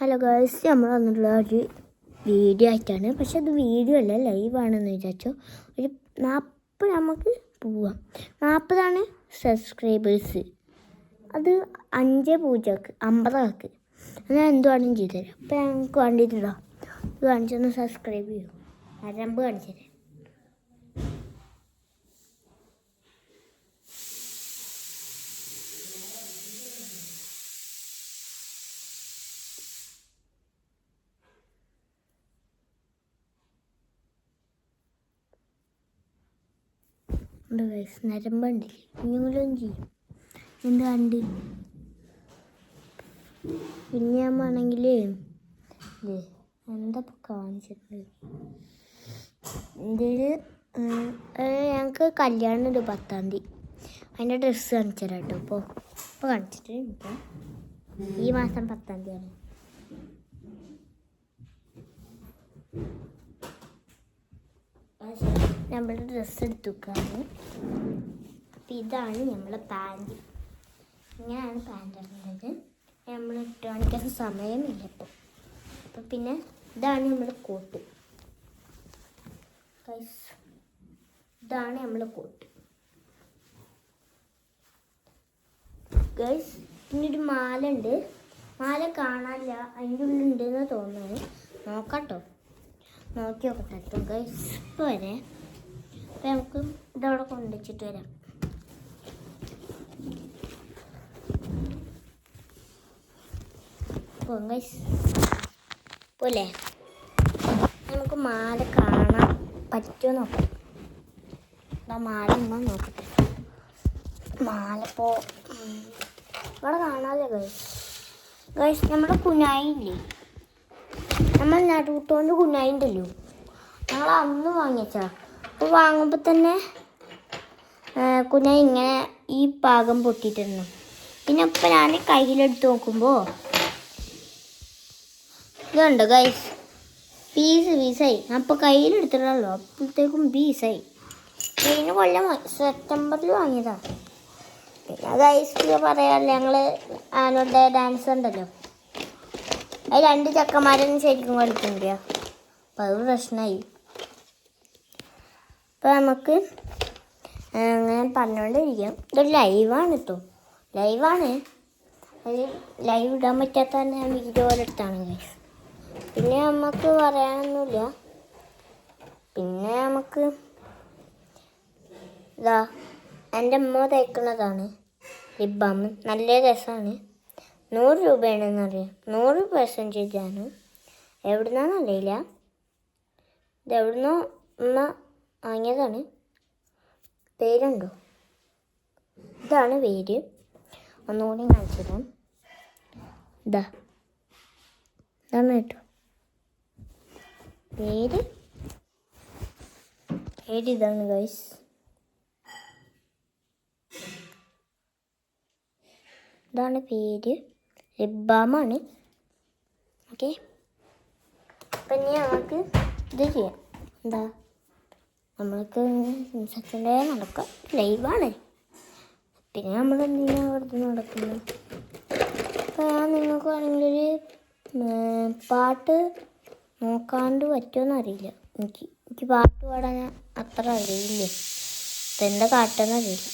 Hello girls, നമ്മൾ വന്നിട്ടുള്ള ഒരു വീഡിയോ ആയിട്ടാണ്. പക്ഷെ അത് വീഡിയോ അല്ല, ലൈവാണെന്ന് വിചാരിച്ചു. ഒരു 40 നമുക്ക് പോവാം. 40 സബ്സ്ക്രൈബേഴ്സ്. അത് 5-0 50 ഞാൻ എന്തുവാണെങ്കിലും ചെയ്തു തരാം. അപ്പോൾ ഞങ്ങൾക്ക് വേണ്ടിയിട്ടുണ്ടോ ഇത് കാണിച്ചൊന്ന് സബ്സ്ക്രൈബ് ചെയ്യും. ആരംഭം കാണിച്ചു തരാം. നരമ്പുണ്ടില്ലേ, ഇനിയും ചെയ്യും. എന്ത് കണ്ട് പിന്നെ ആണെങ്കിൽ എന്താ കാണിച്ചിട്ടുണ്ട്. ഇതിൽ ഞങ്ങൾക്ക് കല്യാണം ഉണ്ട് 10-ാം തീയതി. അതിൻ്റെ ഡ്രസ്സ് കാണിച്ചു തരാം കേട്ടോ. ഇപ്പോൾ കാണിച്ചിട്ട് ഈ മാസം 10-ാം തീയതിയാണ്. നമ്മുടെ ഡ്രസ്സ് എടുത്തു വെക്കാണ്. അപ്പം ഇതാണ് നമ്മളെ പാൻറ്. ഇങ്ങനെയാണ് പാൻറ് ഇടുന്നത്. നമ്മൾ ഇട്ട് കാണിക്കാൻ സമയമില്ല അപ്പം പിന്നെ ഇതാണ് നമ്മുടെ കോട്ട്. ഇതാണ് നമ്മളെ കോട്ട് ഗൈസ്. പിന്നെ ഒരു മാല ഉണ്ട്. മാല കാണാനില്ല, അതിൻ്റെ ഉള്ളിലുണ്ടെന്ന് തോന്നുന്നത്. നോക്കാട്ടോ, നോക്കി നോക്കട്ടെ ഗൈസ്. ഇപ്പോൾ വരെ അപ്പം നമുക്ക് ഇതവിടെ കൊണ്ടുവച്ചിട്ട് വരാം. ഗൈസ് പോലെ നമുക്ക് മാല കാണാൻ പറ്റുമോ നോക്കാം. മാല ഉണ്ടോ നോക്കട്ടെ. മാല ഇപ്പോൾ ഇവിടെ കാണാതെ ഗൈസ്. നമ്മുടെ കുഞ്ഞായില്ലേ, നമ്മൾ നടുത്തോണ്ട് കുഞ്ഞായി ഉണ്ടല്ലോ, ഞങ്ങൾ അന്ന് വാങ്ങിച്ചാ. അപ്പോൾ വാങ്ങുമ്പോൾ തന്നെ കുഞ്ഞായി ഇങ്ങനെ ഈ പാകം പൊട്ടിയിട്ടിരുന്നു. പിന്നെ ഇപ്പം ഞാൻ കയ്യിലെടുത്ത് നോക്കുമ്പോൾ ഇതുണ്ട് ഗൈസ്, പീസായി. അപ്പോൾ കയ്യിലെടുത്തിട്ടുള്ളൂ, അപ്പോഴത്തേക്കും പീസായി. കഴിഞ്ഞ കൊല്ലം സെപ്റ്റംബറിൽ വാങ്ങിയതാണ്. പിന്നെ ഗൈസ് പറയാമല്ലോ, ഞങ്ങൾ ആനുവൽ ഡേ ഡാൻസ് ഉണ്ടല്ലോ, അത് 2 ചെക്കന്മാരൊന്നും ശരിക്കും കളിക്കുന്നില്ല. അപ്പോൾ അത് പ്രശ്നമായി. അപ്പോൾ നമുക്ക് അങ്ങനെ പറഞ്ഞുകൊണ്ടിരിക്കാം. ഇതൊരു ലൈവാണ് കേട്ടോ, ലൈവാണ്. അത് ലൈവ് ഇടാൻ പറ്റാത്ത തന്നെ ഞാൻ വീഡിയോ പോലെ എടുത്താണ് ഗൈസ്. പിന്നെ നമുക്ക് പറയാനൊന്നുമില്ല. പിന്നെ നമുക്ക് ഇതാ എൻ്റെ അമ്മ തയ്ക്കുന്നതാണ് ലിപ് ബാം. നല്ല രസമാണ്. 100 രൂപയാണെന്നറിയാം. 100% ആണ്. എവിടുന്നാന്നറിയില്ല, ഇത് എവിടുന്നോ അമ്മ വാങ്ങിയതാണ്. പേരുണ്ടോ? ഇതാണ് പേര്. ഒന്നുകൂടി കാണിച്ചു തരാം. ഇതാണ് കേട്ടോ പേര്. ഇതാണ് ഗൈസ്. ഇതാണ് പേര്. ലിപ് ബാമാണ്. ഓക്കെ, അപ്പം ഇനി നമുക്ക് ഇത് ചെയ്യാം. നമ്മൾക്ക് സെക്കൻഡ് ഡേ നടക്കാം. ലൈവാണ്. പിന്നെ നമ്മൾ എന്തിനാണ് വെറുതെ നടക്കുന്നത്. അപ്പോൾ ഞാൻ നിങ്ങൾക്ക് വേണമെങ്കിലൊരു പാട്ട് നോക്കാണ്ട് പറ്റുമെന്ന് അറിയില്ല. എനിക്ക് പാട്ട് പാടാൻ അത്ര അറിയില്ല. ഇപ്പം എന്താ കാട്ടെന്ന് അറിയില്ല.